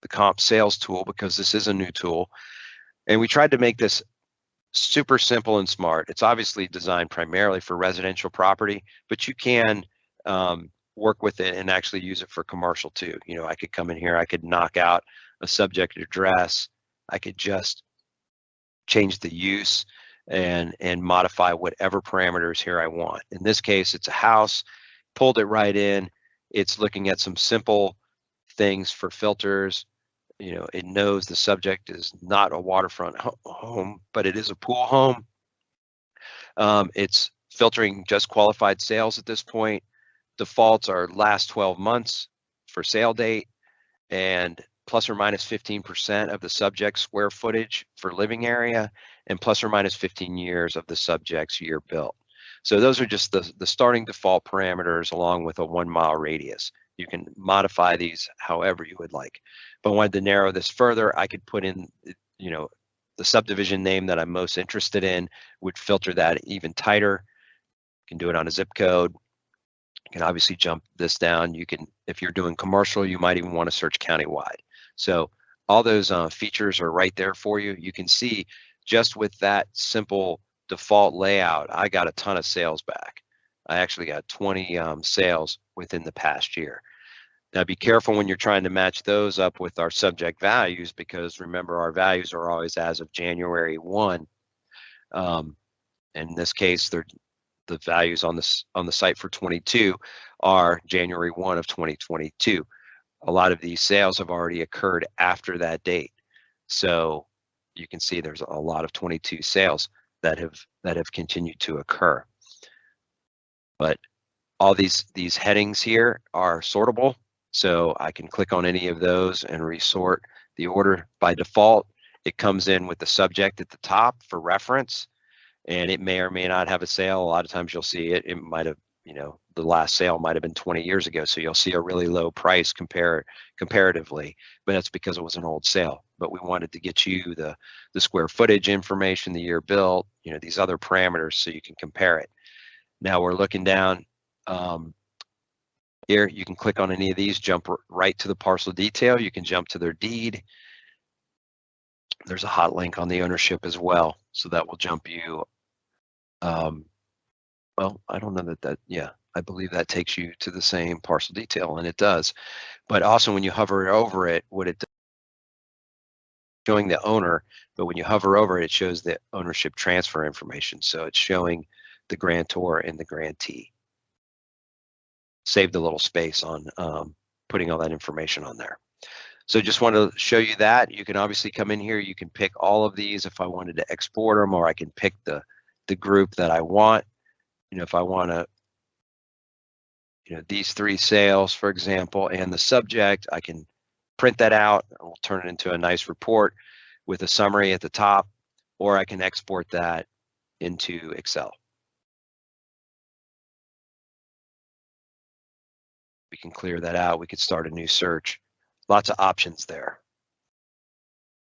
the comp sales tool because this is a new tool. And we tried to make this super simple and smart. It's obviously designed primarily for residential property, but you can work with it and actually use it for commercial too. You know, I could come in here, I could knock out a subject address, I could just change the use and modify whatever parameters here I want. In this case, it's a house, pulled it right in. It's looking at some simple things for filters. You know, it knows the subject is not a waterfront home, but it is a pool home. It's filtering just qualified sales at this point. Defaults are last 12 months for sale date and plus or minus 15% of the subject's square footage for living area and plus or minus 15 years of the subject's year built. So those are just the starting default parameters along with a 1 mile radius. You can modify these however you would like. But wanted to narrow this further, I could put in, you know, the subdivision name that I'm most interested in, would filter that even tighter. You can do it on a zip code. You can obviously jump this down. You can, if you're doing commercial, you might even want to search countywide. So all those features are right there for you. You can see just with that simple default layout, I got a ton of sales back. I actually got 20 sales within the past year. Now be careful when you're trying to match those up with our subject values, because remember our values are always as of January 1. In this case, the values on the site for 22 are January 1 of 2022. A lot of these sales have already occurred after that date. So you can see there's a lot of 22 sales that have continued to occur. But all these headings here are sortable. So I can click on any of those and resort the order. By default, it comes in with the subject at the top for reference, and it may or may not have a sale. A lot of times you'll see it might have, you know, the last sale might have been 20 years ago. So you'll see a really low price comparatively, but that's because it was an old sale. But we wanted to get you the square footage information, the year built, you know, these other parameters so you can compare it. Now we're looking down here. You can click on any of these, jump right to the parcel detail. You can jump to their deed. There's a hot link on the ownership as well. So that will jump you. Well, I don't know yeah, I believe that takes you to the same parcel detail, and it does. But also when you hover over it, what it does, showing the owner, but when you hover over it, it shows the ownership transfer information. So it's showing the grantor and the grantee. Save the little space on putting all that information on there. So just want to show you that. You can obviously come in here, you can pick all of these if I wanted to export them, or I can pick the group that I want. You know, if I want to, you know, these 3 sales, for example, and the subject, I can print that out. We'll turn it into a nice report with a summary at the top, or I can export that into Excel. We can clear that out. We could start a new search. Lots of options there.